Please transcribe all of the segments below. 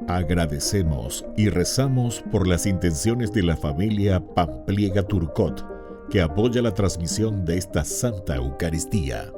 Agradecemos y rezamos por las intenciones de la familia Pampliega Turcot, que apoya la transmisión de esta Santa Eucaristía.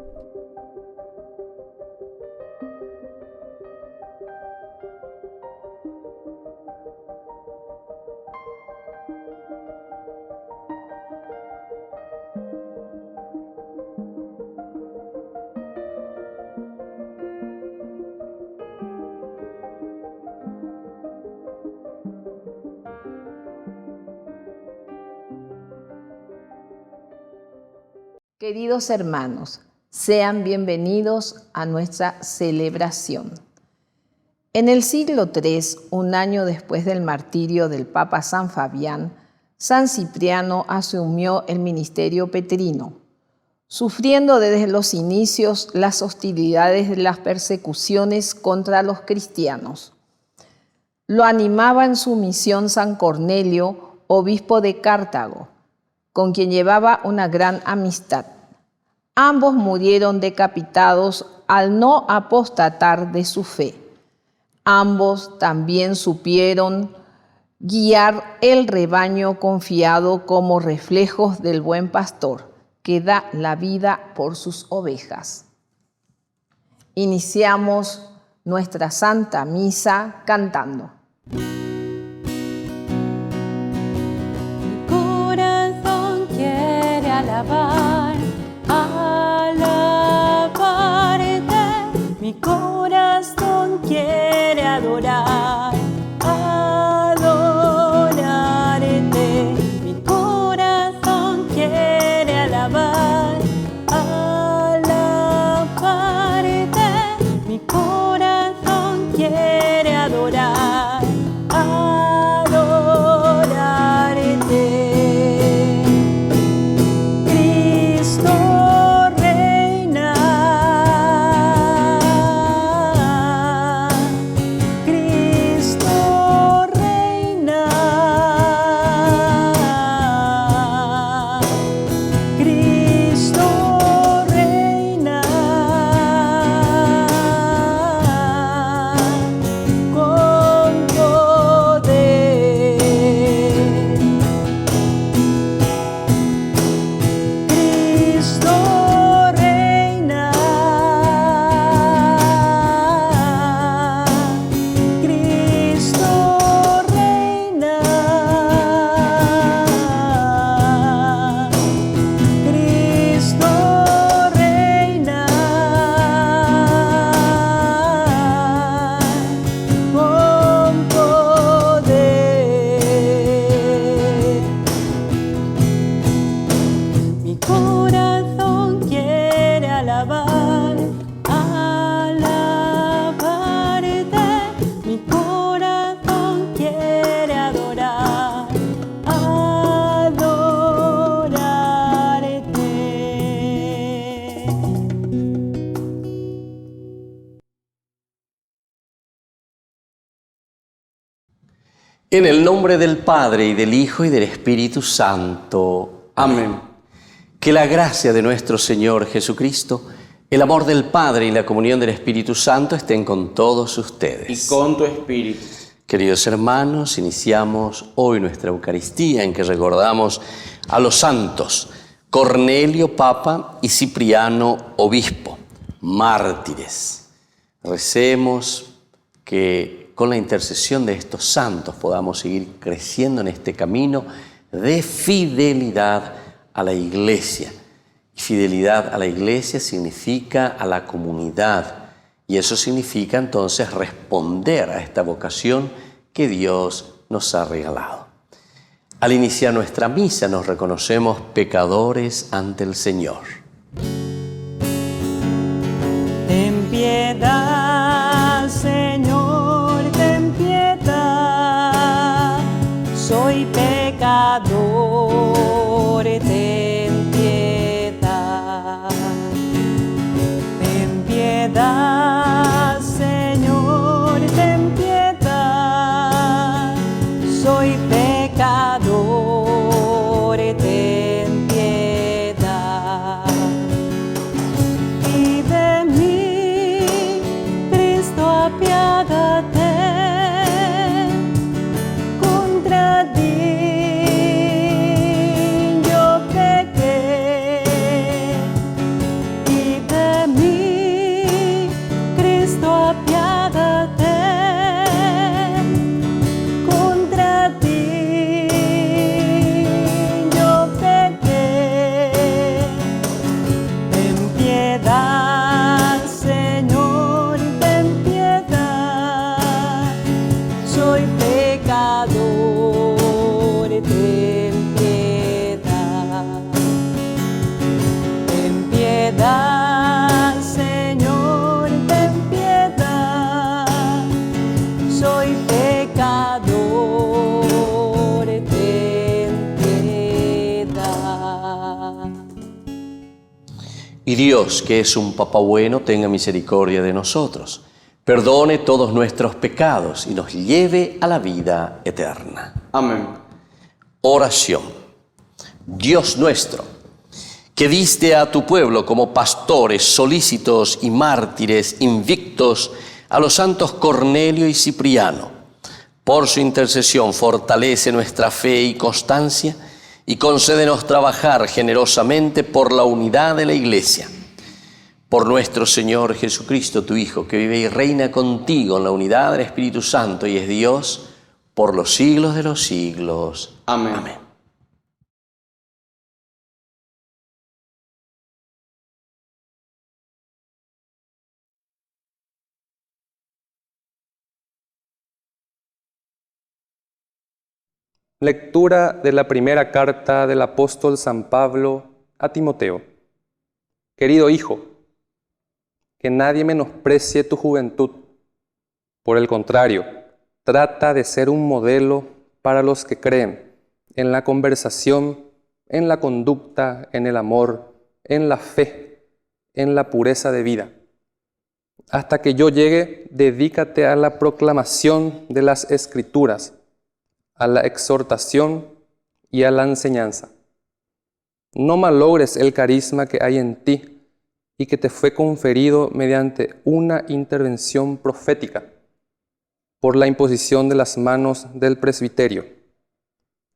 Queridos hermanos, sean bienvenidos a nuestra celebración. En el siglo III, un año después del martirio del Papa San Fabián, San Cipriano asumió el ministerio petrino, sufriendo desde los inicios las hostilidades de las persecuciones contra los cristianos. Lo animaba en su misión San Cornelio, obispo de Cartago, con quien llevaba una gran amistad. Ambos murieron decapitados al no apostatar de su fe. Ambos también supieron guiar el rebaño confiado como reflejos del buen pastor, que da la vida por sus ovejas. Iniciamos nuestra Santa Misa cantando. Alabarte, mi corazón quiere adorar, adorarte, mi corazón quiere alabar, alabarte, mi corazón quiere adorar, adorarte. En el nombre del Padre, y del Hijo, y del Espíritu Santo. Amén. Que la gracia de nuestro Señor Jesucristo, el amor del Padre y la comunión del Espíritu Santo estén con todos ustedes. Y con tu espíritu. Queridos hermanos, iniciamos hoy nuestra Eucaristía en que recordamos a los santos Cornelio, Papa, y Cipriano, Obispo, mártires. Recemos que con la intercesión de estos santos podamos seguir creciendo en este camino de fidelidad a la Iglesia. Y fidelidad a la Iglesia significa a la comunidad, y eso significa entonces responder a esta vocación que Dios nos ha regalado. Al iniciar nuestra misa nos reconocemos pecadores ante el Señor. Ten piedad, Señor, ten piedad. Soy pecador, ten piedad. Ten piedad, Señor, ten piedad. Soy pecador. Y Dios, que es un Papá bueno, tenga misericordia de nosotros, perdone todos nuestros pecados y nos lleve a la vida eterna. Amén. Oración. Dios nuestro, que diste a tu pueblo como pastores solícitos y mártires invictos a los santos Cornelio y Cipriano, por su intercesión fortalece nuestra fe y constancia y concédenos trabajar generosamente por la unidad de la Iglesia. Por nuestro Señor Jesucristo, tu Hijo, que vive y reina contigo en la unidad del Espíritu Santo y es Dios por los siglos de los siglos. Amén. Amén. Lectura de la primera carta del apóstol San Pablo a Timoteo. Querido hijo, que nadie menosprecie tu juventud. Por el contrario, trata de ser un modelo para los que creen en la conversación, en la conducta, en el amor, en la fe, en la pureza de vida. Hasta que yo llegue, dedícate a la proclamación de las Escrituras, a la exhortación y a la enseñanza. No malogres el carisma que hay en ti y que te fue conferido mediante una intervención profética por la imposición de las manos del presbiterio.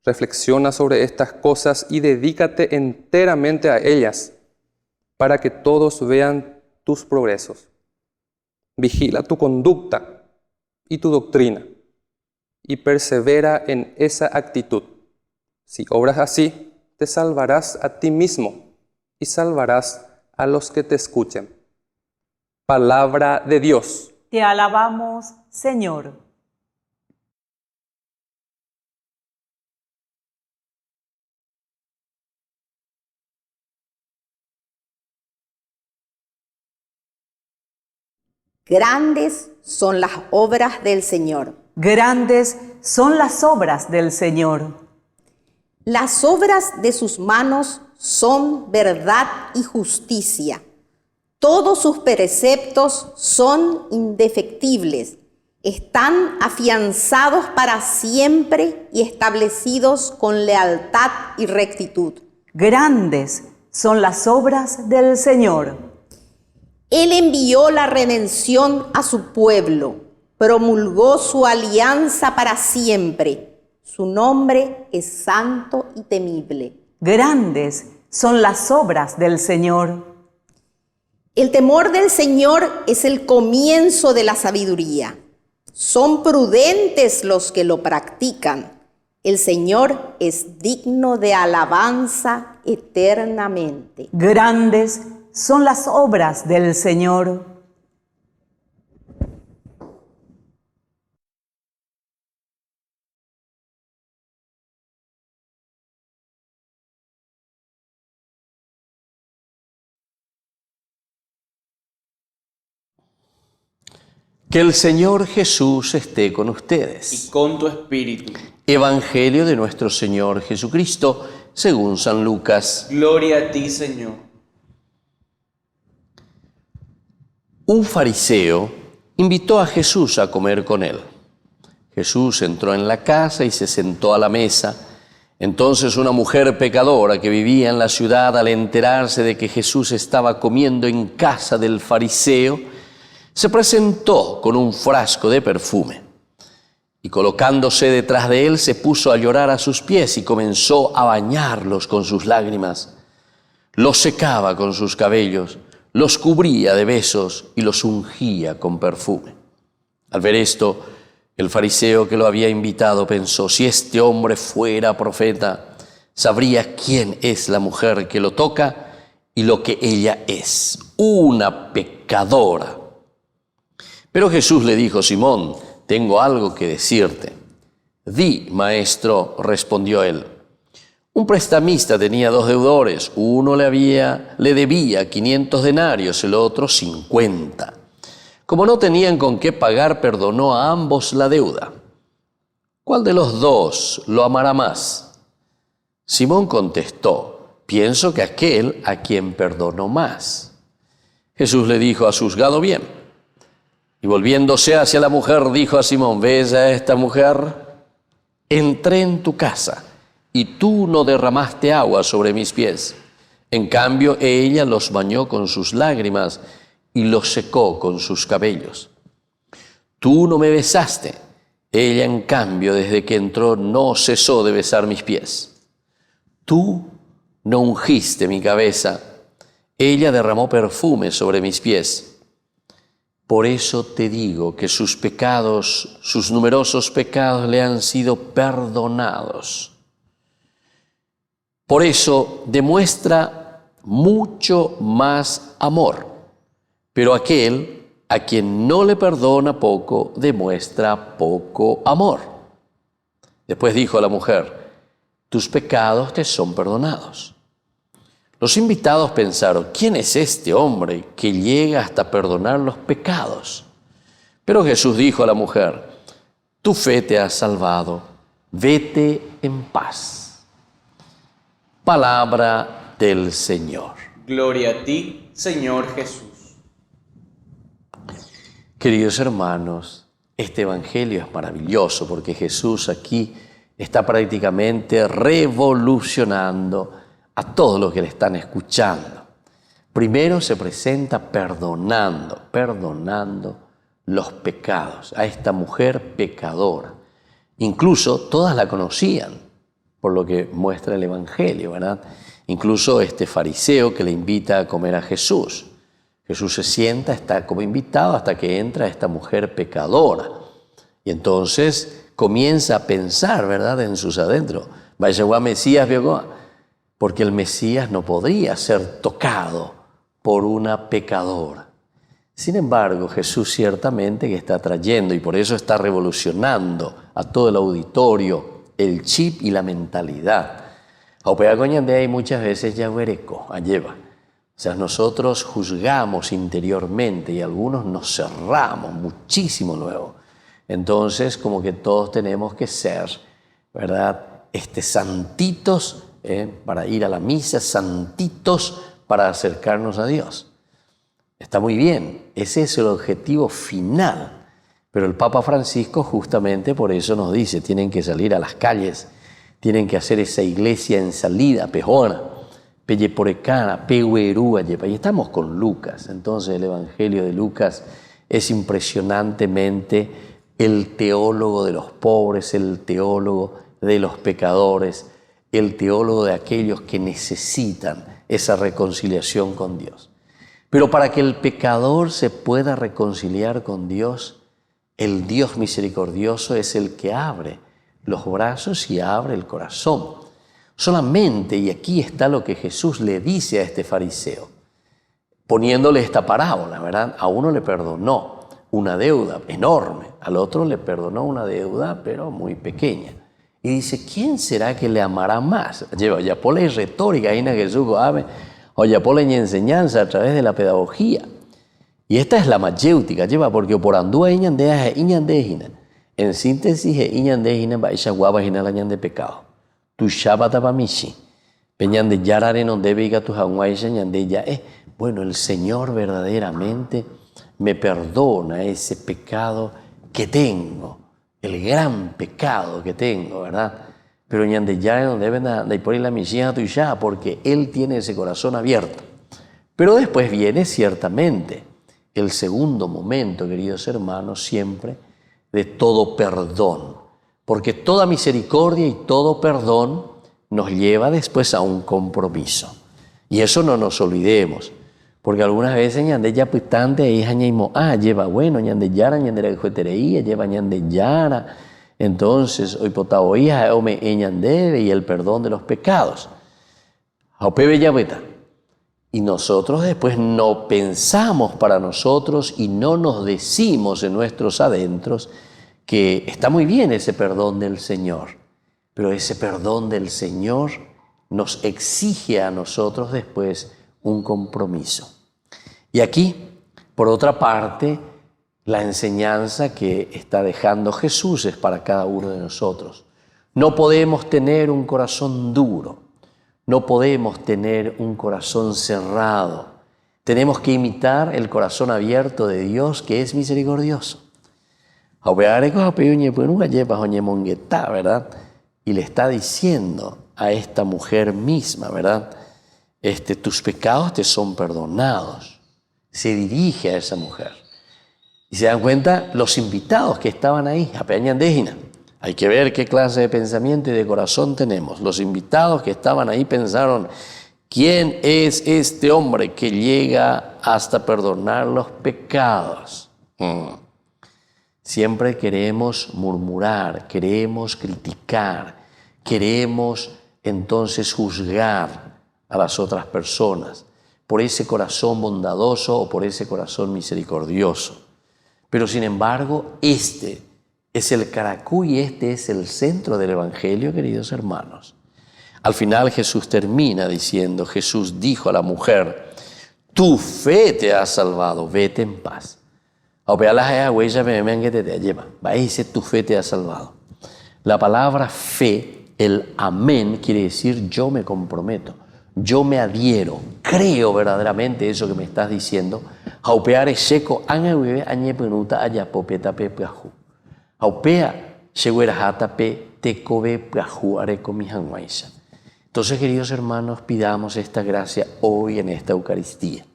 Reflexiona sobre estas cosas y dedícate enteramente a ellas para que todos vean tus progresos. Vigila tu conducta y tu doctrina y persevera en esa actitud. Si obras así, te salvarás a ti mismo y salvarás a los que te escuchen. Palabra de Dios. Te alabamos, Señor. Grandes son las obras del Señor. Grandes son las obras del Señor. Las obras de sus manos son verdad y justicia. Todos sus preceptos son indefectibles. Están afianzados para siempre y establecidos con lealtad y rectitud. Grandes son las obras del Señor. Él envió la redención a su pueblo. Promulgó su alianza para siempre. Su nombre es santo y temible. Grandes son las obras del Señor. El temor del Señor es el comienzo de la sabiduría. Son prudentes los que lo practican. El Señor es digno de alabanza eternamente. Grandes son las obras del Señor. Que el Señor Jesús esté con ustedes. Y con tu espíritu. Evangelio de nuestro Señor Jesucristo, según San Lucas. Gloria a ti, Señor. Un fariseo invitó a Jesús a comer con él. Jesús entró en la casa y se sentó a la mesa. Entonces una mujer pecadora que vivía en la ciudad, al enterarse de que Jesús estaba comiendo en casa del fariseo, se presentó con un frasco de perfume y colocándose detrás de él se puso a llorar a sus pies y comenzó a bañarlos con sus lágrimas. Los secaba con sus cabellos, los cubría de besos y los ungía con perfume. Al ver esto, el fariseo que lo había invitado pensó: si este hombre fuera profeta, sabría quién es la mujer que lo toca y lo que ella es, una pecadora. Pero Jesús le dijo: Simón, tengo algo que decirte. Di, maestro, respondió él. Un prestamista tenía 2 deudores. Uno le debía 500 denarios, el otro 50. Como no tenían con qué pagar, perdonó a ambos la deuda. ¿Cuál de los 2 lo amará más? Simón contestó: pienso que aquel a quien perdonó más. Jesús le dijo: has juzgado bien. Y volviéndose hacia la mujer, dijo a Simón: ¿ves a esta mujer? Entré en tu casa y tú no derramaste agua sobre mis pies. En cambio, ella los bañó con sus lágrimas y los secó con sus cabellos. Tú no me besaste. Ella, en cambio, desde que entró, no cesó de besar mis pies. Tú no ungiste mi cabeza. Ella derramó perfume sobre mis pies. Por eso te digo que sus pecados, sus numerosos pecados, le han sido perdonados. Por eso demuestra mucho más amor. Pero aquel a quien no le perdona poco, demuestra poco amor. Después dijo a la mujer: tus pecados te son perdonados. Los invitados pensaron: ¿quién es este hombre que llega hasta perdonar los pecados? Pero Jesús dijo a la mujer: tu fe te ha salvado, vete en paz. Palabra del Señor. Gloria a ti, Señor Jesús. Queridos hermanos, este evangelio es maravilloso porque Jesús aquí está prácticamente revolucionando a todos los que le están escuchando. Primero se presenta perdonando los pecados a esta mujer pecadora. Incluso todas la conocían, por lo que muestra el evangelio, ¿verdad? Incluso este fariseo que le invita a comer a Jesús. Jesús se sienta, está como invitado hasta que entra esta mujer pecadora. Y entonces comienza a pensar, ¿verdad?, en sus adentros. Vaya a Mesías, porque el Mesías no podría ser tocado por una pecadora. Sin embargo, Jesús ciertamente que está trayendo, y por eso está revolucionando a todo el auditorio, el chip y la mentalidad. Hay muchas veces ya lleva. O sea, nosotros juzgamos interiormente y algunos nos cerramos muchísimo luego. Entonces, como que todos tenemos que ser, ¿verdad?, santitos para ir a la misa, santitos para acercarnos a Dios. Está muy bien, ese es el objetivo final. Pero el Papa Francisco justamente por eso nos dice, tienen que salir a las calles, tienen que hacer esa iglesia en salida, pejona. Pelleporecana, Pehuerúa, y estamos con Lucas. Entonces el Evangelio de Lucas es impresionantemente el teólogo de los pobres, el teólogo de los pecadores, el teólogo de aquellos que necesitan esa reconciliación con Dios. Pero para que el pecador se pueda reconciliar con Dios, el Dios misericordioso es el que abre los brazos y abre el corazón. Solamente, y aquí está lo que Jesús le dice a este fariseo, poniéndole esta parábola, ¿verdad? A uno le perdonó una deuda enorme, al otro le perdonó una deuda, pero muy pequeña. Y dice, ¿quién será que le amará más? Ya por la retórica, ahí en Jesús, o ya por la enseñanza a través de la pedagogía. Y esta es la mayéutica, porque por andúa en síntesis, de pecado. Tu Shabbatapamishi, peñande yarare no debe ir a tu hawaii ñande ya bueno, el Señor verdaderamente me perdona ese pecado que tengo, el gran pecado que tengo, ¿verdad? Pero ñande yarare no debe de por la misión tu ya, porque Él tiene ese corazón abierto. Pero después viene ciertamente el segundo momento, queridos hermanos, siempre de todo perdón. Porque toda misericordia y todo perdón nos lleva después a un compromiso. Y eso no nos olvidemos. Porque algunas veces ñande ya putante ahí lleva bueno, ñande yara, ñande la juetereía, lleva ñande yara. Entonces, hoy potaoía, ome ñande y el perdón de los pecados. Aupebe ya beta. Y nosotros después no pensamos para nosotros y no nos decimos en nuestros adentros que está muy bien ese perdón del Señor, pero ese perdón del Señor nos exige a nosotros después un compromiso. Y aquí, por otra parte, la enseñanza que está dejando Jesús es para cada uno de nosotros. No podemos tener un corazón duro, no podemos tener un corazón cerrado. Tenemos que imitar el corazón abierto de Dios, que es misericordioso. ¿Verdad? Y le está diciendo a esta mujer misma, ¿verdad? Tus pecados te son perdonados. Se dirige a esa mujer. Y se dan cuenta los invitados que estaban ahí, hay que ver qué clase de pensamiento y de corazón tenemos. Los invitados que estaban ahí pensaron, ¿quién es este hombre que llega hasta perdonar los pecados? Siempre queremos murmurar, queremos criticar, queremos entonces juzgar a las otras personas por ese corazón bondadoso o por ese corazón misericordioso. Pero sin embargo, este es el caracú y este es el centro del Evangelio, queridos hermanos. Al final Jesús termina diciendo, Jesús dijo a la mujer, tu fe te ha salvado, vete en paz. Tu fe te ha salvado. La palabra fe, el amén, quiere decir yo me comprometo, yo me adhiero, creo verdaderamente eso que me estás diciendo. Entonces, queridos hermanos, pidamos esta gracia hoy en esta Eucaristía.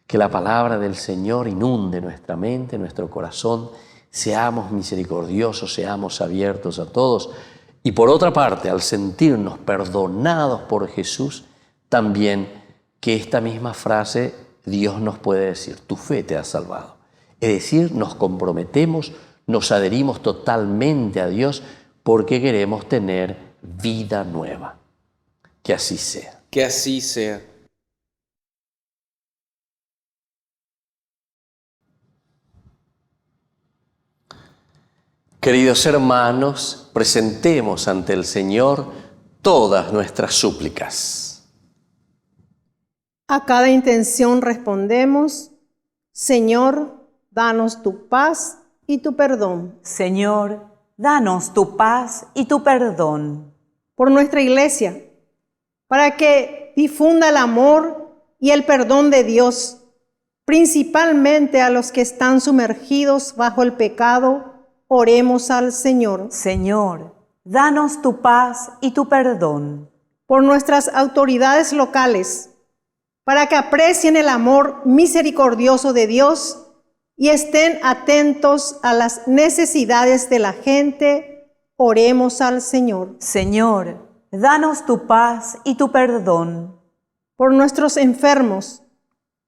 Que la palabra del Señor inunde nuestra mente, nuestro corazón, seamos misericordiosos, seamos abiertos a todos. Y por otra parte, al sentirnos perdonados por Jesús, también que esta misma frase Dios nos puede decir, tu fe te ha salvado. Es decir, nos comprometemos, nos adherimos totalmente a Dios porque queremos tener vida nueva. Que así sea. Que así sea. Queridos hermanos, presentemos ante el Señor todas nuestras súplicas. A cada intención respondemos, Señor, danos tu paz y tu perdón. Señor, danos tu paz y tu perdón. Por nuestra Iglesia, para que difunda el amor y el perdón de Dios, principalmente a los que están sumergidos bajo el pecado, oremos al Señor. Señor, danos tu paz y tu perdón. Por nuestras autoridades locales, para que aprecien el amor misericordioso de Dios y estén atentos a las necesidades de la gente, oremos al Señor. Señor, danos tu paz y tu perdón. Por nuestros enfermos,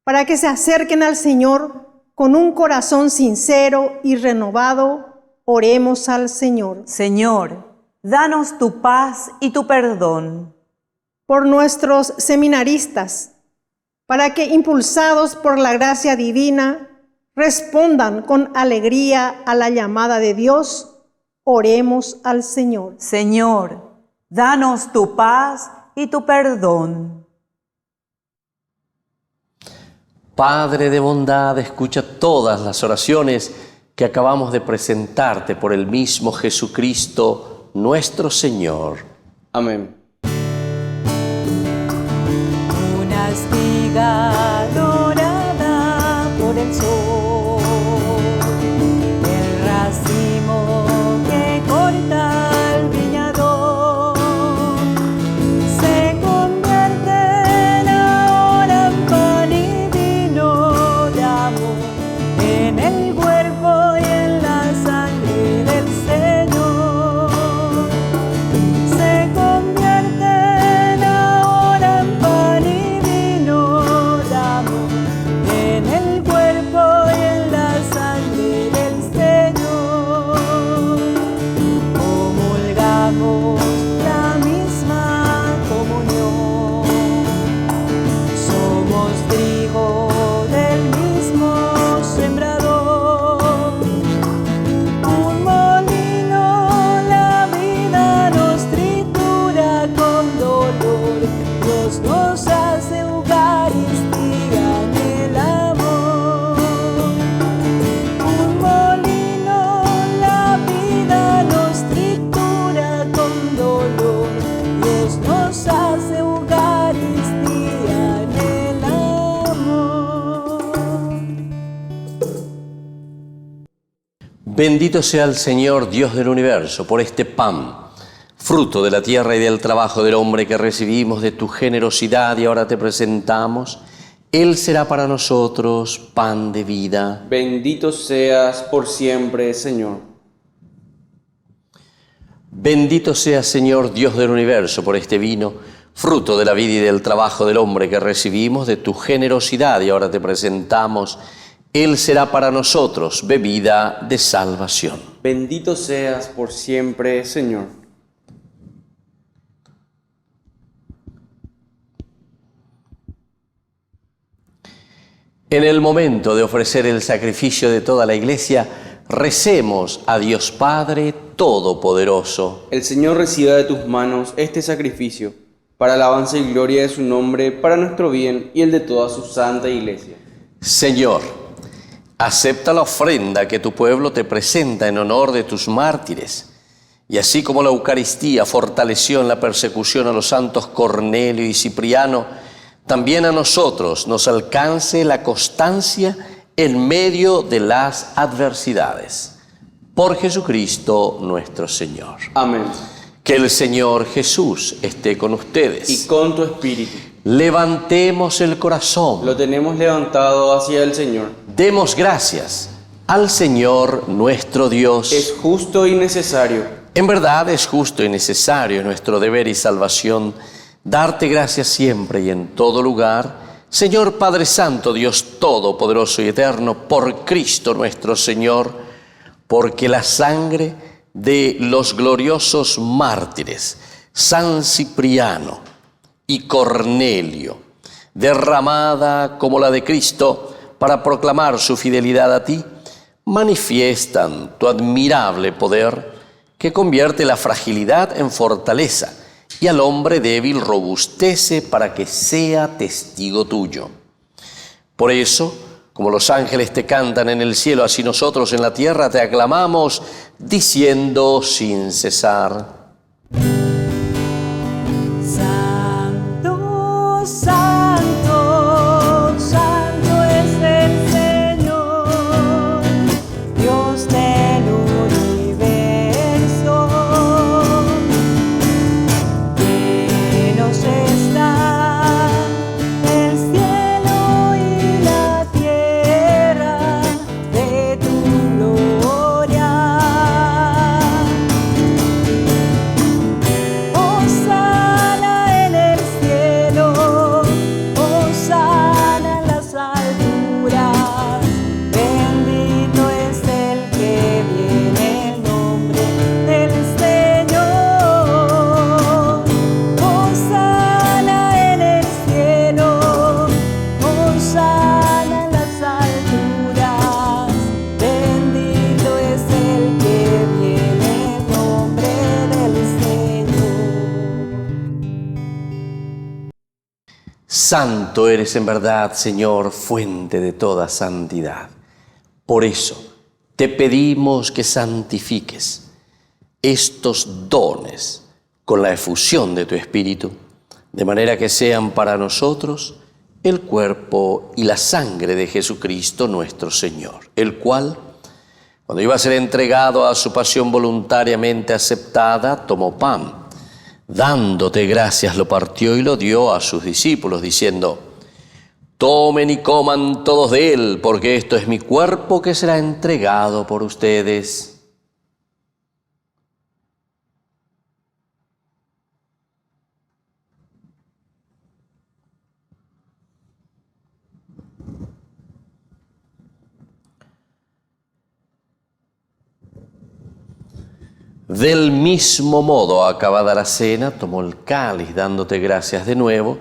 para que se acerquen al Señor con un corazón sincero y renovado, oremos al Señor. Señor, danos tu paz y tu perdón. Por nuestros seminaristas, para que impulsados por la gracia divina, respondan con alegría a la llamada de Dios, oremos al Señor. Señor, danos tu paz y tu perdón. Padre de bondad, escucha todas las oraciones que acabamos de presentarte por el mismo Jesucristo, nuestro Señor. Amén. Una espiga dorada por el sol, el racimo que corta el viñador, se convierte ahora en pan y vino de amor, en el cuerpo y en la sangre del Señor. Se convierte ahora en pan y vino de amor. Bendito sea el Señor, Dios del universo, por este pan, fruto de la tierra y del trabajo del hombre que recibimos de tu generosidad y ahora te presentamos. Él será para nosotros pan de vida. Bendito seas por siempre, Señor. Bendito sea, Señor, Dios del universo, por este vino, fruto de la vida y del trabajo del hombre que recibimos de tu generosidad y ahora te presentamos. Él será para nosotros bebida de salvación. Bendito seas por siempre, Señor. En el momento de ofrecer el sacrificio de toda la Iglesia, recemos a Dios Padre Todopoderoso. El Señor reciba de tus manos este sacrificio, para alabanza y gloria de su nombre, para nuestro bien y el de toda su santa Iglesia. Señor, acepta la ofrenda que tu pueblo te presenta en honor de tus mártires, y así como la Eucaristía fortaleció en la persecución a los santos Cornelio y Cipriano, también a nosotros nos alcance la constancia en medio de las adversidades. Por Jesucristo nuestro Señor. Amén. Que el Señor Jesús esté con ustedes. Y con tu espíritu. Levantemos el corazón. Lo tenemos levantado hacia el Señor. Demos gracias al Señor nuestro Dios. Es justo y necesario. En verdad es justo y necesario, nuestro deber y salvación, darte gracias siempre y en todo lugar, Señor Padre Santo, Dios Todopoderoso y Eterno, por Cristo nuestro Señor, porque la sangre de los gloriosos mártires, San Cipriano y Cornelio, derramada como la de Cristo para proclamar su fidelidad a ti, manifiestan tu admirable poder que convierte la fragilidad en fortaleza y al hombre débil robustece para que sea testigo tuyo. Por eso, como los ángeles te cantan en el cielo, así nosotros en la tierra te aclamamos, diciendo sin cesar: Santo, santo, santo es el Señor, Dios del universo. Llenos está el cielo y la tierra de tu gloria. Hosana en el cielo, hosana en las alturas. Bendito es el que viene en nombre del Señor. Hosana en el cielo, hosana en las alturas. Bendito es el que viene en nombre del Señor. Santo eres en verdad, Señor, fuente de toda santidad. Por eso te pedimos que santifiques estos dones con la efusión de tu Espíritu, de manera que sean para nosotros el cuerpo y la sangre de Jesucristo nuestro Señor, el cual, cuando iba a ser entregado a su pasión voluntariamente aceptada, tomó pan. Dándote gracias, lo partió y lo dio a sus discípulos, diciendo: tomen y coman todos de él, porque esto es mi cuerpo que será entregado por ustedes. Del mismo modo, acabada la cena, tomó el cáliz, dándote gracias de nuevo,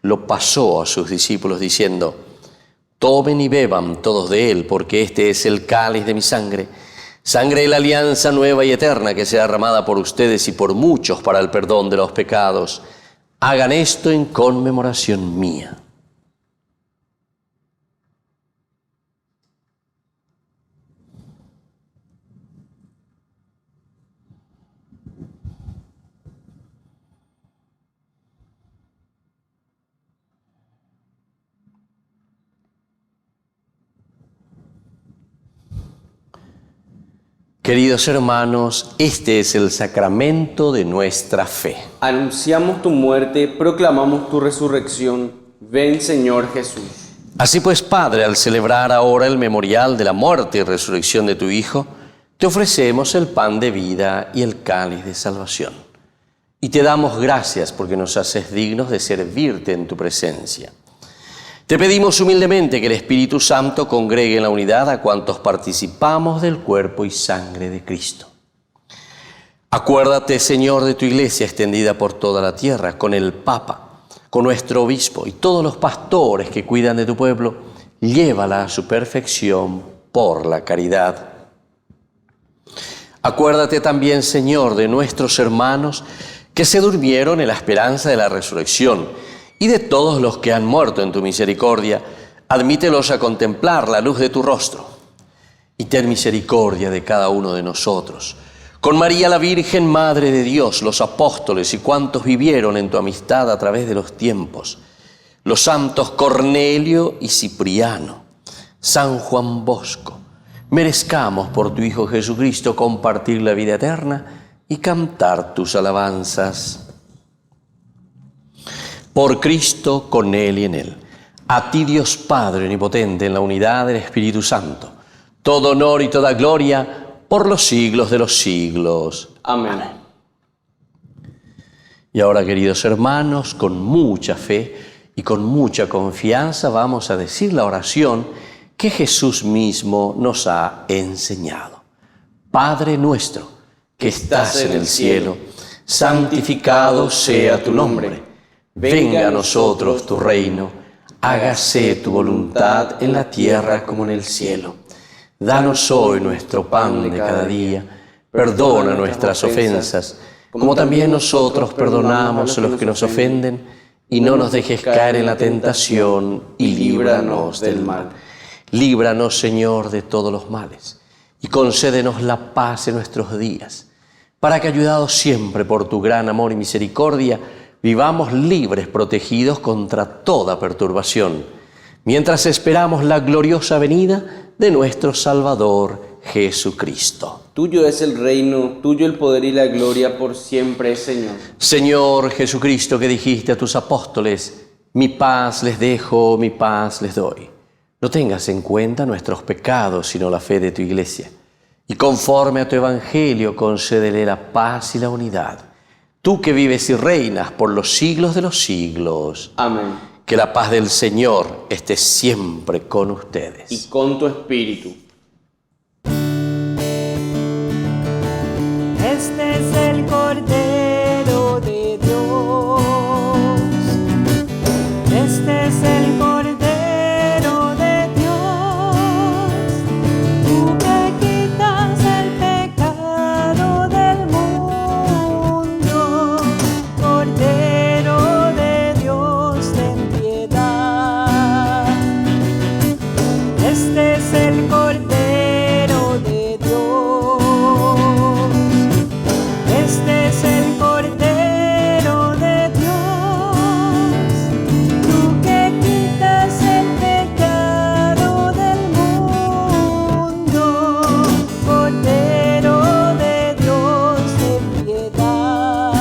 lo pasó a sus discípulos diciendo: tomen y beban todos de él, porque este es el cáliz de mi sangre, sangre de la alianza nueva y eterna que será derramada por ustedes y por muchos para el perdón de los pecados. Hagan esto en conmemoración mía. Queridos hermanos, este es el sacramento de nuestra fe. Anunciamos tu muerte, proclamamos tu resurrección. Ven, Señor Jesús. Así pues, Padre, al celebrar ahora el memorial de la muerte y resurrección de tu Hijo, te ofrecemos el pan de vida y el cáliz de salvación. Y te damos gracias porque nos haces dignos de servirte en tu presencia. Te pedimos humildemente que el Espíritu Santo congregue en la unidad a cuantos participamos del cuerpo y sangre de Cristo. Acuérdate, Señor, de tu iglesia extendida por toda la tierra, con el Papa, con nuestro obispo y todos los pastores que cuidan de tu pueblo. Llévala a su perfección por la caridad. Acuérdate también, Señor, de nuestros hermanos que se durmieron en la esperanza de la resurrección, y de todos los que han muerto en tu misericordia. Admítelos a contemplar la luz de tu rostro. Y ten misericordia de cada uno de nosotros. Con María la Virgen, Madre de Dios, los apóstoles y cuantos vivieron en tu amistad a través de los tiempos, los santos Cornelio y Cipriano, San Juan Bosco, merezcamos por tu Hijo Jesucristo compartir la vida eterna y cantar tus alabanzas. Por Cristo, con Él y en Él. A ti, Dios Padre Omnipotente, en la unidad del Espíritu Santo, todo honor y toda gloria por los siglos de los siglos. Amén. Y ahora, queridos hermanos, con mucha fe y con mucha confianza vamos a decir la oración que Jesús mismo nos ha enseñado. Padre nuestro, que estás en el cielo, santificado sea tu nombre. Venga a nosotros tu reino, hágase tu voluntad en la tierra como en el cielo. Danos hoy nuestro pan de cada día, perdona nuestras ofensas, como también nosotros perdonamos a los que nos ofenden, y no nos dejes caer en la tentación, y líbranos del mal. Líbranos, Señor, de todos los males, y concédenos la paz en nuestros días, para que, ayudados siempre por tu gran amor y misericordia, vivamos libres, protegidos contra toda perturbación, mientras esperamos la gloriosa venida de nuestro Salvador Jesucristo. Tuyo es el reino, tuyo el poder y la gloria por siempre, Señor. Señor Jesucristo, que dijiste a tus apóstoles, mi paz les dejo, mi paz les doy. No tengas en cuenta nuestros pecados, sino la fe de tu iglesia. Y conforme a tu evangelio, concédele la paz y la unidad. Tú que vives y reinas por los siglos de los siglos. Amén. Que la paz del Señor esté siempre con ustedes. Y con tu espíritu. Este es el Cordero de Dios. Este es el Cordero de Dios. Tú que quitas el pecado del mundo. Cordero de Dios, ten piedad. Este es el Cordero de Dios. Este es el Cordero de Dios, tú que quitas el pecado del mundo. Cordero de Dios, ten piedad.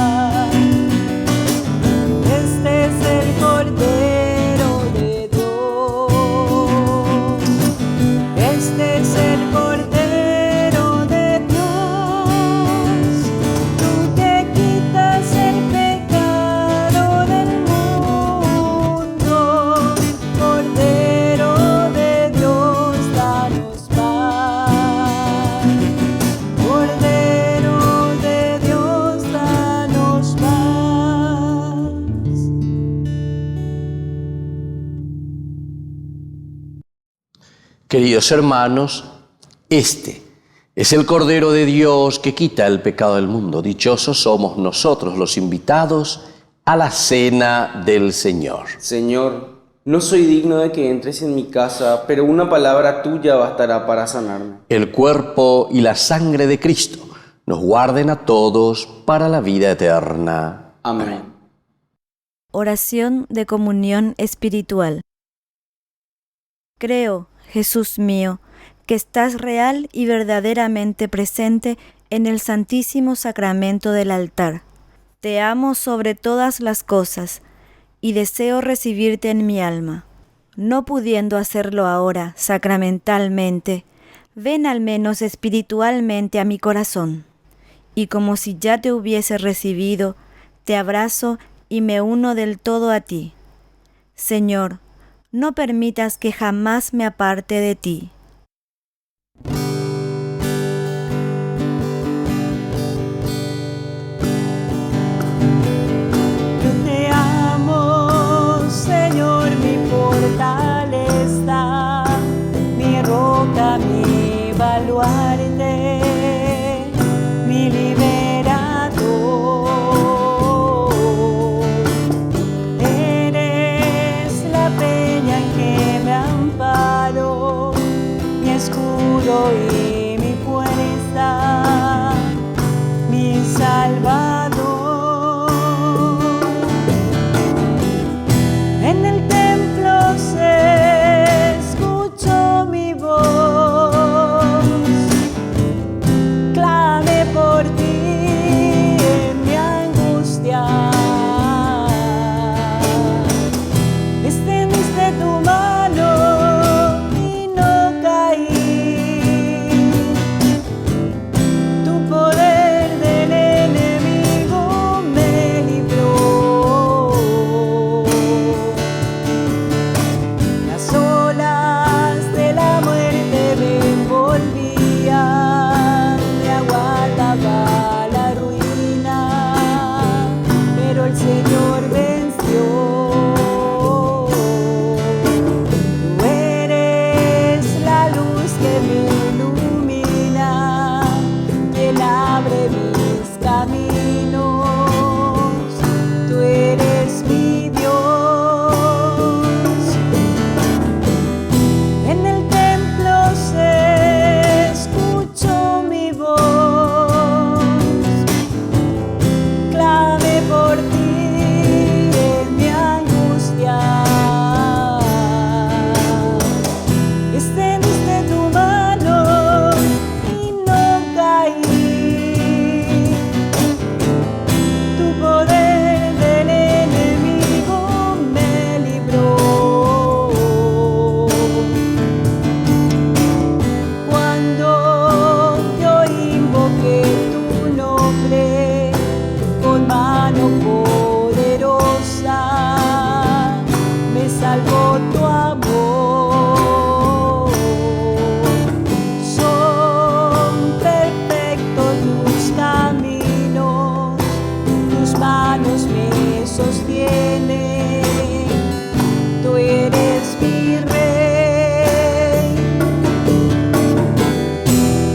Este es el Cordero de Dios. Este es el Cordero de Dios, tú que quitas el pecado del mundo. Cordero de Dios, danos paz. Cordero de Dios, danos paz. Queridos hermanos, este es el Cordero de Dios que quita el pecado del mundo. Dichosos somos nosotros los invitados a la cena del Señor. Señor, no soy digno de que entres en mi casa, pero una palabra tuya bastará para sanarme. El cuerpo y la sangre de Cristo nos guarden a todos para la vida eterna. Amén. Oración de comunión espiritual. Creo, Jesús mío, que estás real y verdaderamente presente en el Santísimo Sacramento del altar. Te amo sobre todas las cosas y deseo recibirte en mi alma. No pudiendo hacerlo ahora sacramentalmente, ven al menos espiritualmente a mi corazón. Y como si ya te hubiese recibido, te abrazo y me uno del todo a ti. Señor, no permitas que jamás me aparte de ti. Yo te amo, Señor, mi fortaleza, mi roca, mi baluarte, mi liberador. Eres la peña en que me amparo, mi escudo y mi fuerza, mi Salvador. En el templo se escuchó mi voz, clame por ti en mi angustia. Extendiste tu mano y no caí. Tu poder del enemigo me libró. Las olas de la muerte me envolvían, me aguardaba la ruina, pero el Señor venció. Tú eres la luz que me ilumina, quien abre mis caminos. Tú eres mi Dios. En el templo se escuchó mi voz, clame por ti en mi angustia. Extendiste tu mano y no caí. Tu poder del enemigo me libró. Cuando yo invoqué tu nombre con mano poderosa, me salvó tu amor. Son perfectos tus caminos, tus manos me sostienen. Tú eres mi rey.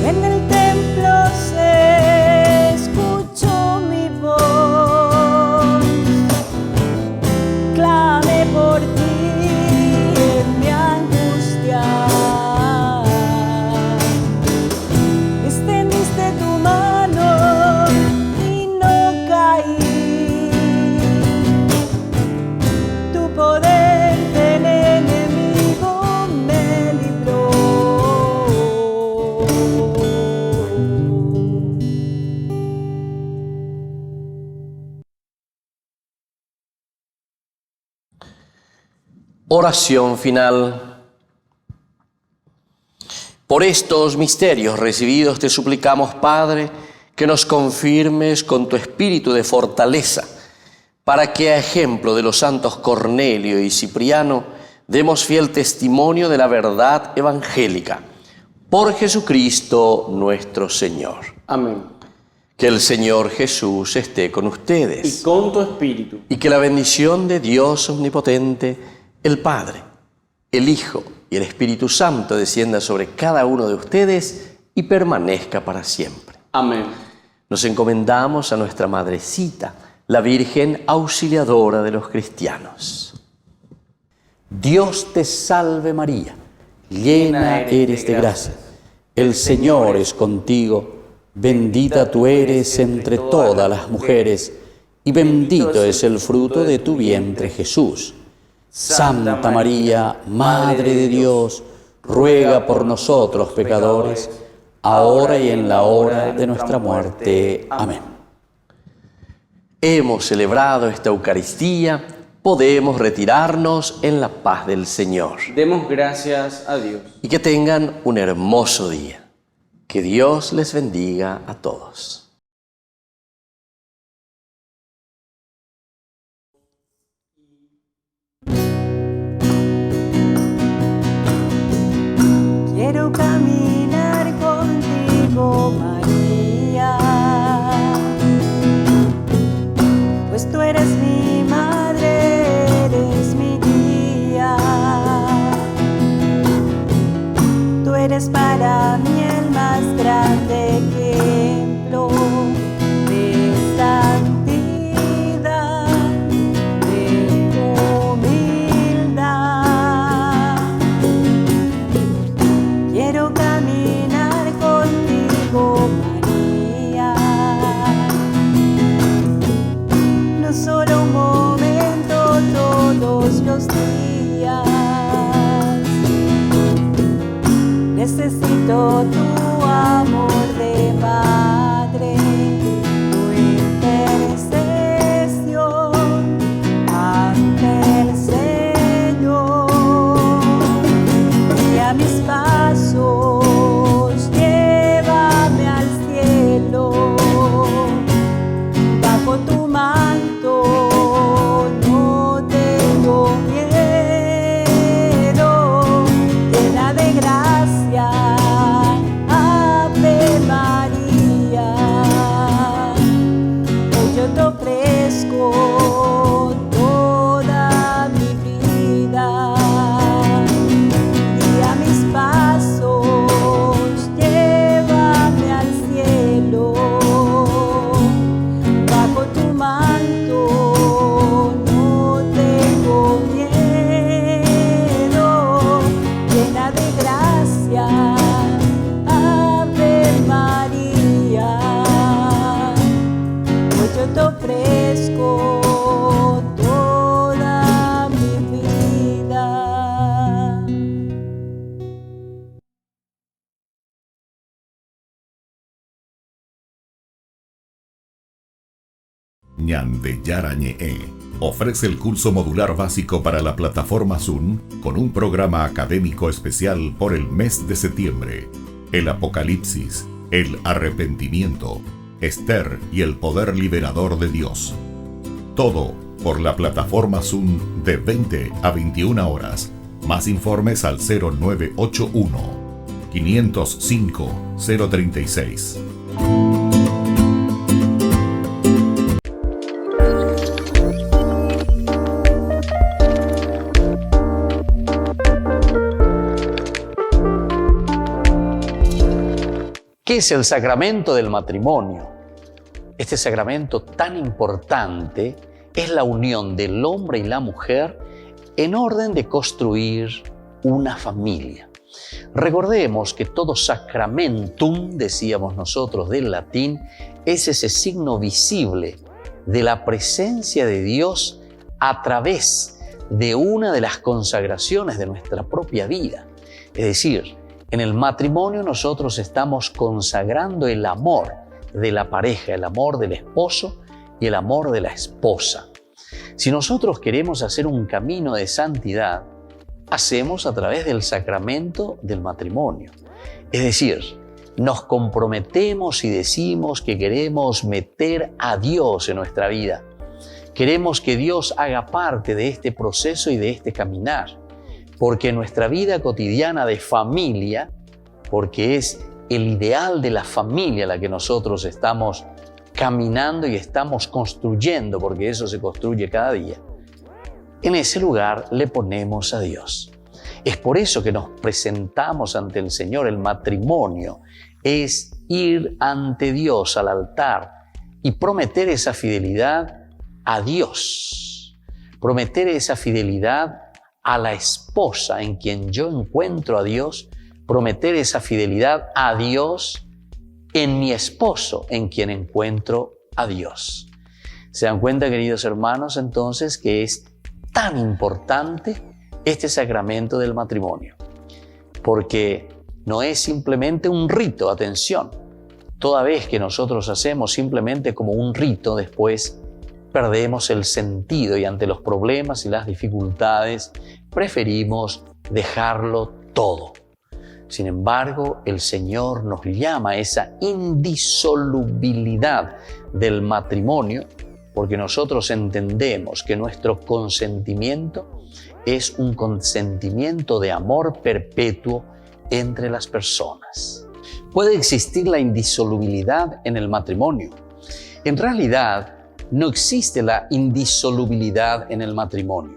En el templo se escuchó mi voz, clame por ti en mi angustia. Extendiste tu mano y no caí. Tu poder del enemigo me libró. Oración final. Por estos misterios recibidos te suplicamos, Padre, que nos confirmes con tu espíritu de fortaleza, para que a ejemplo de los santos Cornelio y Cipriano demos fiel testimonio de la verdad evangélica. Por Jesucristo nuestro Señor. Amén. Que el Señor Jesús esté con ustedes. Y con tu espíritu. Y que la bendición de Dios omnipotente, el Padre, el Hijo y el Espíritu Santo descienda sobre cada uno de ustedes y permanezca para siempre. Amén. Nos encomendamos a nuestra Madrecita, la Virgen Auxiliadora de los cristianos. Dios te salve María, llena eres de gracia. El Señor es contigo, bendita tú eres entre todas las mujeres, y bendito es el fruto de tu vientre Jesús. Santa María, Madre de Dios, ruega por nosotros pecadores, ahora y en la hora de nuestra muerte. Amén. Hemos celebrado esta Eucaristía, podemos retirarnos en la paz del Señor. Demos gracias a Dios. Y que tengan un hermoso día. Que Dios les bendiga a todos. Quiero caminar contigo, María, pues tú eres mi madre, eres mi guía. Tú eres para mí el más grande ejemplo de santidad, de humildad. Quiero caminar contigo, María, no solo un momento, todos los días. Necesito tu amor de madre, tu intercesión ante el Señor. Y a mis pasos llévame al cielo, bajo tu manto no tengo miedo, llena de gracia, Ave María. Hoy yo te ofrezco toda mi vida, y a mis pasos llévame al cielo, bajo tu manto no tengo miedo, llena de gracia, Ave María. Hoy yo te ofrezco toda mi vida. Ñande Yarañe ofrece el curso modular básico para la plataforma Zoom con un programa académico especial por el mes de septiembre. El Apocalipsis, el arrepentimiento, Esther y el poder liberador de Dios. Todo por la plataforma Zoom de 20 a 21 horas. Más informes al 0981 505 036. ¿Qué es el sacramento del matrimonio? Este sacramento tan importante es la unión del hombre y la mujer en orden de construir una familia. Recordemos que todo sacramentum, decíamos nosotros del latín, es ese signo visible de la presencia de Dios a través de una de las consagraciones de nuestra propia vida. Es decir, en el matrimonio nosotros estamos consagrando el amor de la pareja, el amor del esposo y el amor de la esposa. Si nosotros queremos hacer un camino de santidad, hacemos a través del sacramento del matrimonio. Es decir, nos comprometemos y decimos que queremos meter a Dios en nuestra vida. Queremos que Dios haga parte de este proceso y de este caminar. Porque nuestra vida cotidiana de familia, porque es el ideal de la familia la que nosotros estamos caminando y estamos construyendo, porque eso se construye cada día, en ese lugar le ponemos a Dios. Es por eso que nos presentamos ante el Señor. El matrimonio es ir ante Dios al altar y prometer esa fidelidad a Dios, prometer esa fidelidad a la esposa en quien yo encuentro a Dios, prometer esa fidelidad a Dios en mi esposo en quien encuentro a Dios. ¿Se dan cuenta, queridos hermanos, entonces, que es tan importante este sacramento del matrimonio? porque no es simplemente un rito, atención. Toda vez que nosotros hacemos simplemente como un rito, después perdemos el sentido y ante los problemas y las dificultades preferimos dejarlo todo. Sin embargo, el Señor nos llama a esa indisolubilidad del matrimonio porque nosotros entendemos que nuestro consentimiento es un consentimiento de amor perpetuo entre las personas. Puede existir la indisolubilidad en el matrimonio. En realidad, no existe la indisolubilidad en el matrimonio.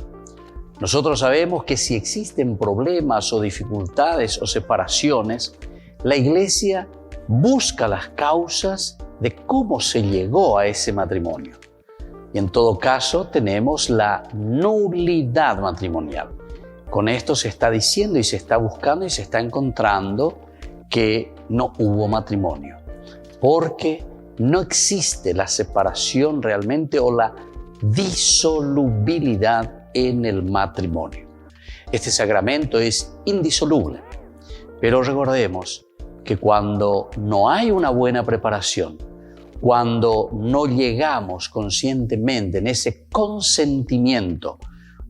Nosotros sabemos que si existen problemas o dificultades o separaciones, la Iglesia busca las causas de cómo se llegó a ese matrimonio. Y en todo caso tenemos la nulidad matrimonial. Con esto se está diciendo y se está buscando y se está encontrando que no hubo matrimonio, porque no existe la separación realmente o la disolubilidad en el matrimonio. Este sacramento es indisoluble, pero recordemos que cuando no hay una buena preparación, cuando no llegamos conscientemente en ese consentimiento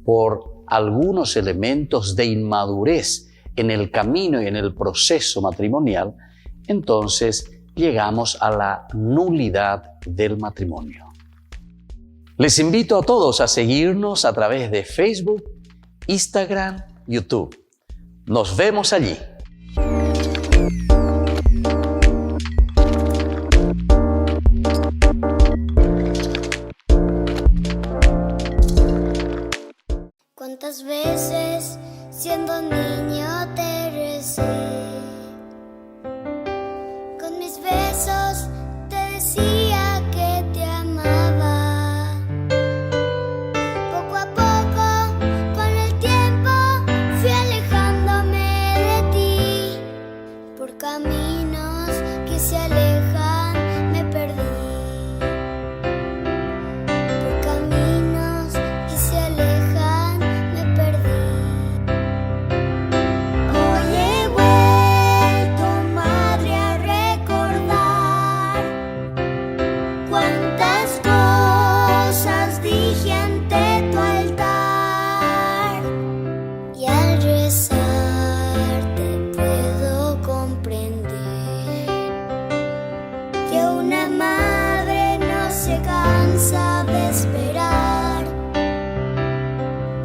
por algunos elementos de inmadurez en el camino y en el proceso matrimonial, entonces llegamos a la nulidad del matrimonio. Les invito a todos a seguirnos a través de Facebook, Instagram, YouTube. Nos vemos allí. ¿Cuántas veces siendo niño te recé? Con mis besos te decía que te amaba. Poco a poco, con el tiempo, fui alejándome de ti. Por caminos que se alejan me perdí. Por caminos que se alejan me perdí. Hoy he vuelto, madre, a recordar cuántas cosas dije ante tu altar. Y al rezar te puedo comprender que una madre no se cansa de esperar.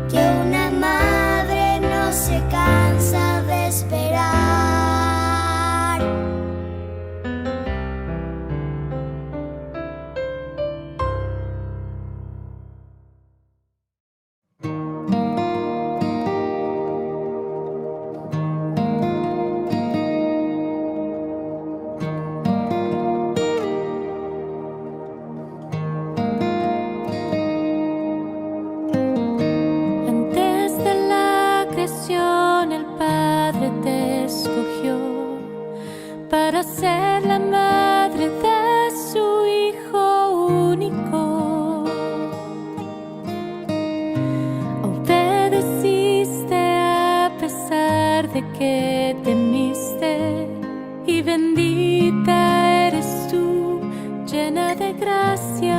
Que una madre no se cansa de esperar. Antes de la creación el Padre te escogió para ser la madre de su Hijo único. Obedeciste a pesar de que temiste, y bendita eres tú, llena de gracia.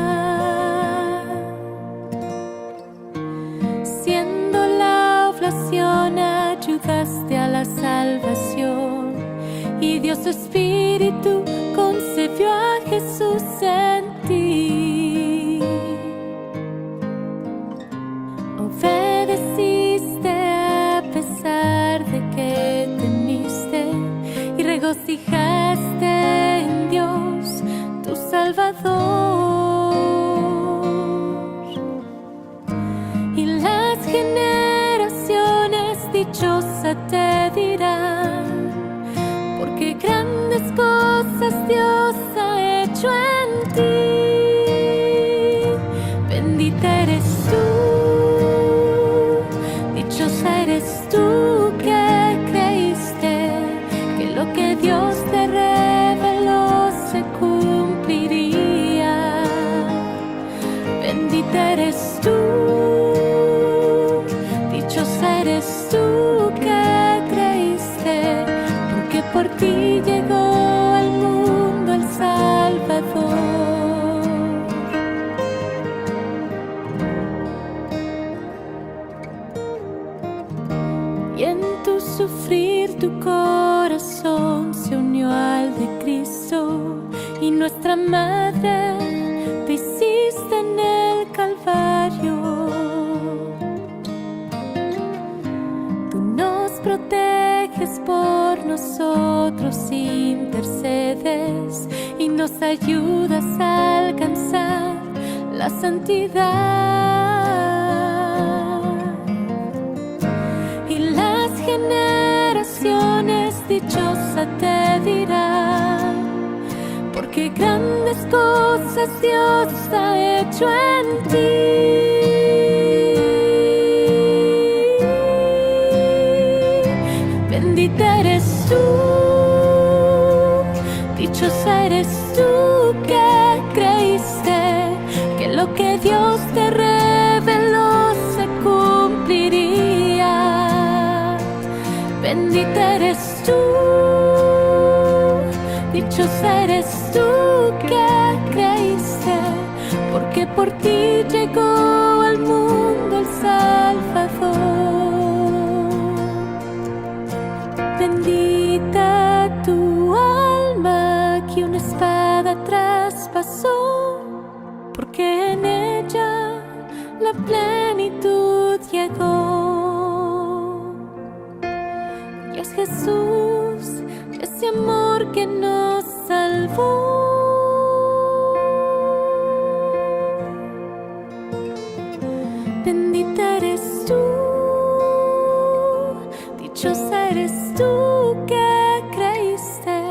Siendo la oblación ayudaste a la salvación, y Dios su Espíritu concebió a Jesús en ti. Obedeciste a pesar de que temiste, y regocijaste en Dios tu Salvador. Y las generaciones dichosas te dirán, porque grandes cosas Dios ha hecho en ti. Bendita eres tú, dichosa eres tú que creíste que lo que Dios te reveló se cumpliría. Bendita eres tú, dichosa eres tú que creíste ti llegó al mundo el Salvador. Y en tu sufrir tu corazón se unió al de Cristo, y nuestra madre te hiciste en el Calvario. Tú nos proteges, por nosotros intercedes y nos ayudas a alcanzar la santidad. Y las generaciones dichosas te dirán, porque grandes cosas Dios ha hecho en ti. Bendita eres tú, dichosa eres tú que creíste que lo que Dios te reveló se cumpliría. Bendita eres tú, dichosa eres tú que creíste, porque por ti llegó al mundo el Salvador. Bendita tu alma que una espada traspasó, porque en ella la plenitud llegó. Y es Jesús, ese amor que nos salvó. Bendita eres tú, dichosa eres tú que creíste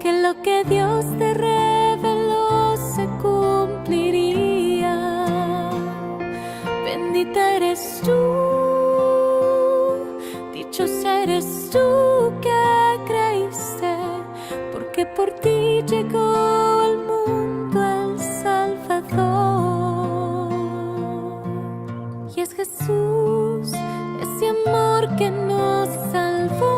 que lo que Dios te reveló se cumpliría. Bendita eres tú, dichosa eres tú que creíste, porque por ti llegó al mundo el Salvador. Y es Jesús, ese amor que nos salvó.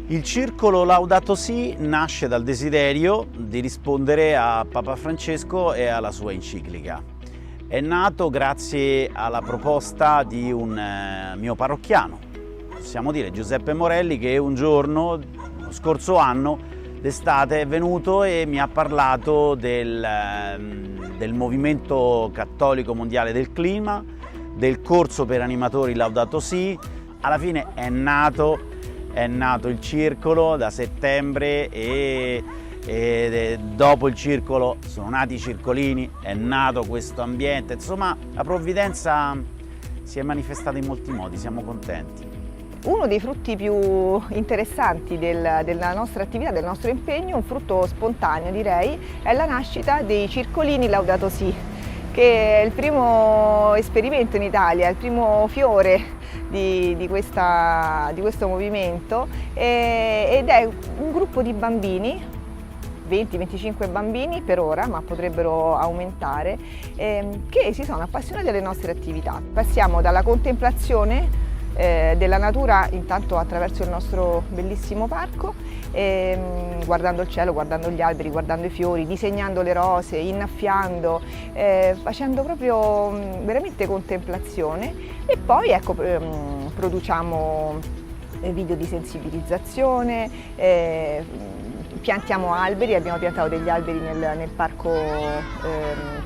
Il circolo Laudato Si nasce dal desiderio di rispondere a Papa Francesco e alla sua enciclica. È nato grazie alla proposta di un mio parrocchiano, possiamo dire Giuseppe Morelli, che un giorno, lo scorso anno, d'estate, è venuto e mi ha parlato del movimento cattolico mondiale del clima, del corso per animatori Laudato Si. Alla fine è nato il circolo da settembre e dopo il circolo sono nati i circolini, è nato questo ambiente. Insomma, la provvidenza si è manifestata in molti modi, siamo contenti. Uno dei frutti più interessanti della nostra attività, del nostro impegno, un frutto spontaneo direi, è la nascita dei circolini Laudato Si, che è il primo esperimento in Italia, il primo fiore di questo movimento, ed è un gruppo di bambini, 20-25 bambini per ora, ma potrebbero aumentare, che si sono appassionati alle nostre attività. Passiamo dalla contemplazione della natura, intanto attraverso il nostro bellissimo parco, guardando il cielo, guardando gli alberi, guardando i fiori, disegnando le rose, innaffiando, facendo proprio veramente contemplazione. E poi ecco, produciamo video di sensibilizzazione, piantiamo alberi, abbiamo piantato degli alberi nel parco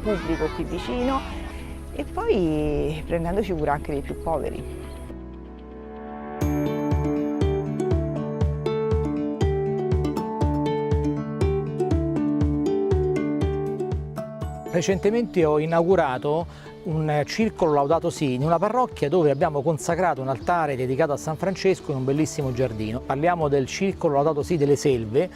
pubblico qui vicino, e poi prendendoci cura anche dei più poveri. Recentemente ho inaugurato un circolo Laudato Si in una parrocchia dove abbiamo consacrato un altare dedicato a San Francesco in un bellissimo giardino. Parliamo del circolo Laudato Si delle Selve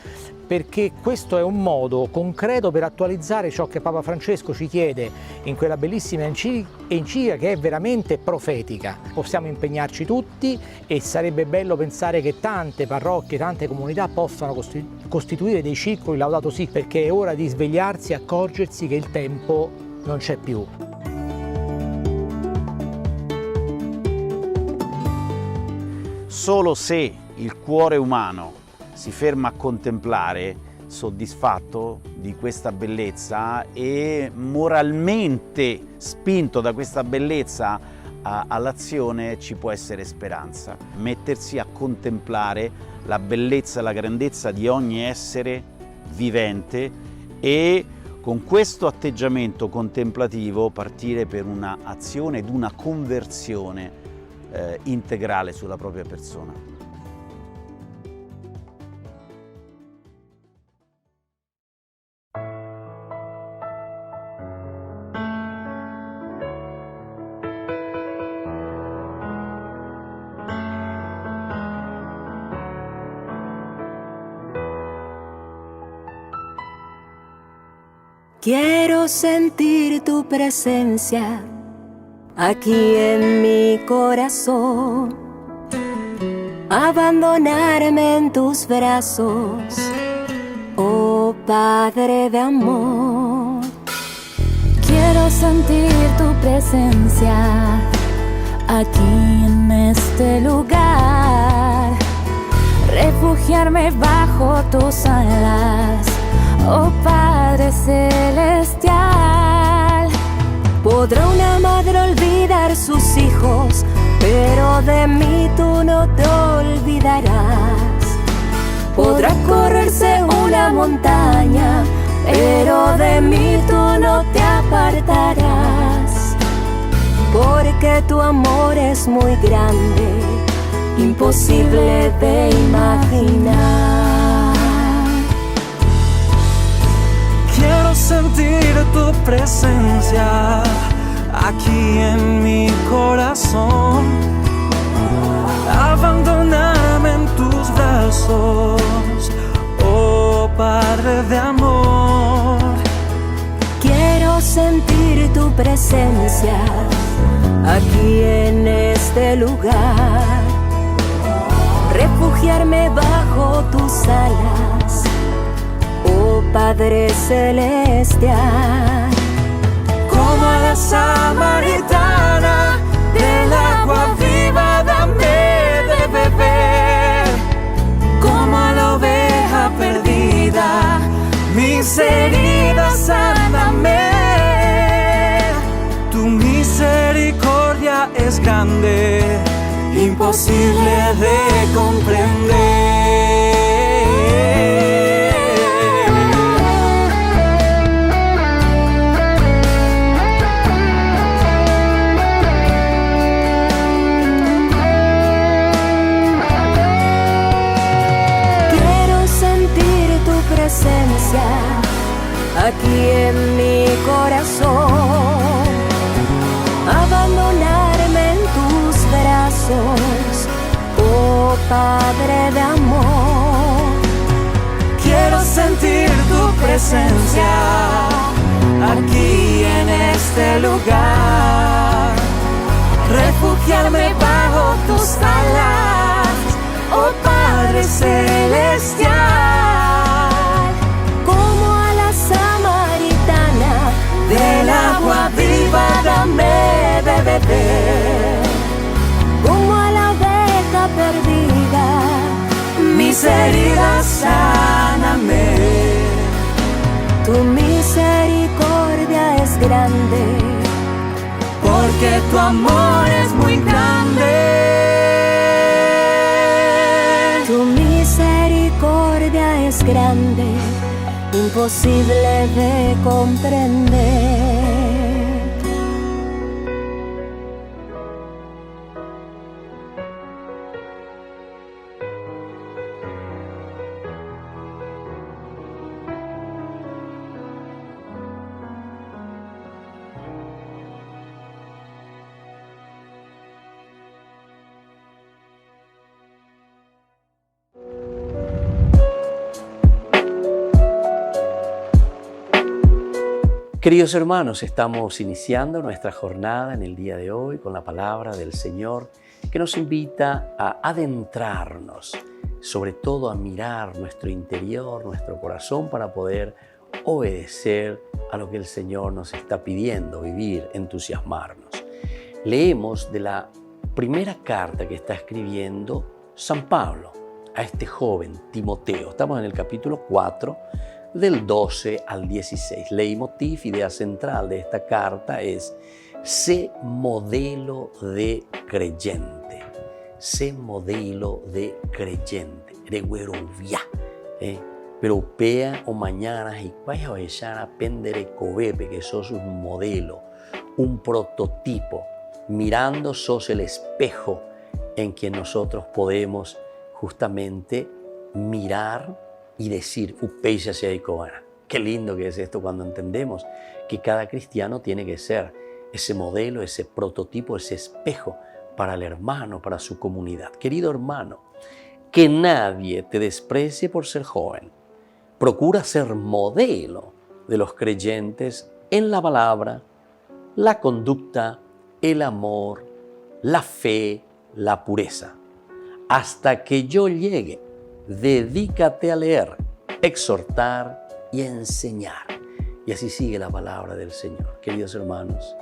perché questo è un modo concreto per attualizzare ciò che Papa Francesco ci chiede in quella bellissima enciclica che è veramente profetica. Possiamo impegnarci tutti e sarebbe bello pensare che tante parrocchie, tante comunità possano costituire dei circoli Laudato Si, perché è ora di svegliarsi e accorgersi che il tempo non c'è più. Solo se il cuore umano si ferma a contemplare, soddisfatto di questa bellezza e moralmente spinto da questa bellezza all'azione, ci può essere speranza. Mettersi a contemplare la bellezza e la grandezza di ogni essere vivente e con questo atteggiamento contemplativo partire per un'azione ed una conversione integrale sulla propria persona. Quiero sentir tu presencia aquí en mi corazón, abandonarme en tus brazos, oh Padre de amor. Quiero sentir tu presencia aquí en este lugar, refugiarme bajo tus alas, oh Padre celestial. Podrá una madre olvidar sus hijos, pero de mí tú no te olvidarás. Podrá correrse una montaña, pero de mí tú no te apartarás. Porque tu amor es muy grande, imposible de imaginar. Quiero sentir tu presencia aquí en mi corazón, abandonarme en tus brazos, oh Padre de amor. Quiero sentir tu presencia aquí en este lugar, refugiarme bajo tus alas, oh Padre celestial. Como a la samaritana, del agua viva dame de beber. Como a la oveja perdida, mis heridas sáname. Tu misericordia es grande, imposible de comprender. Aquí en mi corazón, abandonarme en tus brazos, oh Padre de amor. Quiero sentir tu presencia aquí en este lugar, refugiarme bajo tus alas, oh Padre celestial. Del agua viva dame de beber. Como a la oveja perdida, mis heridas sáname. Tu misericordia es grande, porque tu amor es muy grande. Tu misericordia es grande, imposible de comprender. Queridos hermanos, estamos iniciando nuestra jornada en el día de hoy con la palabra del Señor que nos invita a adentrarnos, sobre todo a mirar nuestro interior, nuestro corazón, para poder obedecer a lo que el Señor nos está pidiendo, vivir, entusiasmarnos. Leemos de la primera carta que está escribiendo San Pablo a este joven Timoteo. Estamos en el capítulo 4, del 12 al 16. Leitmotiv, idea central de esta carta es: sé modelo de creyente. Sé modelo de creyente. Reguerovia. Pero pea o mañana y vaya a echar a pendere cobepe, que sos un modelo, un prototipo. Mirando sos el espejo en quien nosotros podemos justamente mirar y decir, upeisha sea y cobana. Qué lindo que es esto cuando entendemos que cada cristiano tiene que ser ese modelo, ese prototipo, ese espejo para el hermano, para su comunidad. Querido hermano, que nadie te desprecie por ser joven. Procura ser modelo de los creyentes en la palabra, la conducta, el amor, la fe, la pureza. Hasta que yo llegue, dedícate a leer, exhortar y enseñar. Y así sigue la palabra del Señor. Queridos hermanos,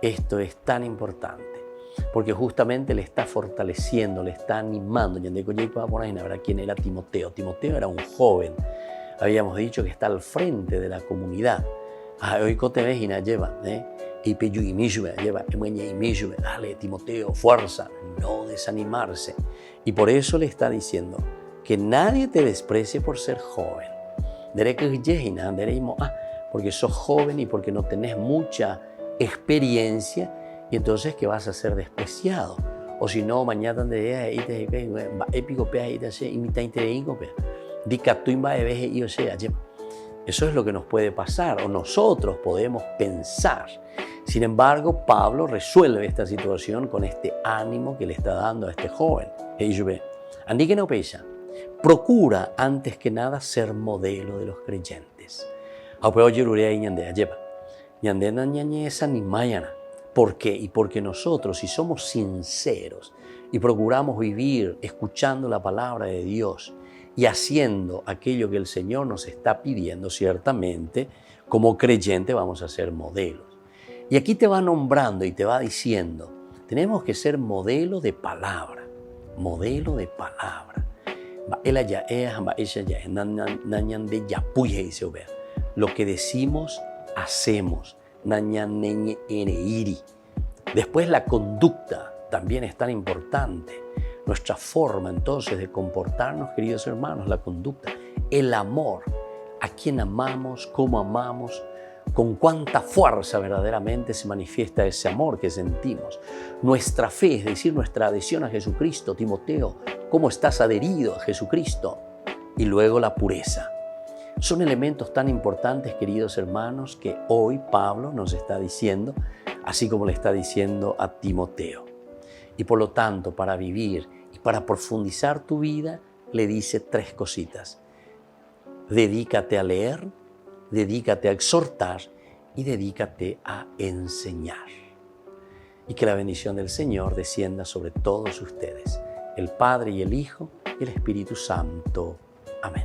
esto es tan importante porque justamente le está fortaleciendo, le está animando. ¿Quién era Timoteo? Timoteo era un joven, habíamos dicho, que está al frente de la comunidad. Hoy te ves y la lleva, dale, Timoteo, fuerza, no desanimarse. Y por eso le está diciendo que nadie te desprecie por ser joven. Porque sos joven y porque no tenés mucha experiencia, y entonces que vas a ser despreciado. O si no, mañana eso es lo que nos puede pasar, o nosotros podemos pensar. Sin embargo, Pablo resuelve esta situación con este ánimo que le está dando a este joven. Procura antes que nada ser modelo de los creyentes. ¿Por qué? Y porque nosotros, si somos sinceros y procuramos vivir escuchando la palabra de Dios y haciendo aquello que el Señor nos está pidiendo, ciertamente, como creyente vamos a ser modelos. Y aquí te va nombrando y te va diciendo, tenemos que ser modelo de palabra, modelo de palabra. Lo que decimos, hacemos. Después la conducta también es tan importante. Nuestra forma entonces de comportarnos, queridos hermanos, la conducta, el amor, a quién amamos, cómo amamos, con cuánta fuerza verdaderamente se manifiesta ese amor que sentimos. Nuestra fe, es decir, nuestra adhesión a Jesucristo. Timoteo, ¿cómo estás adherido a Jesucristo? Y luego la pureza. Son elementos tan importantes, queridos hermanos, que hoy Pablo nos está diciendo, así como le está diciendo a Timoteo. Y por lo tanto, para vivir y para profundizar tu vida, le dice 3 cositas. Dedícate a leer, dedícate a exhortar y dedícate a enseñar. Y que la bendición del Señor descienda sobre todos ustedes, el Padre y el Hijo y el Espíritu Santo. Amén.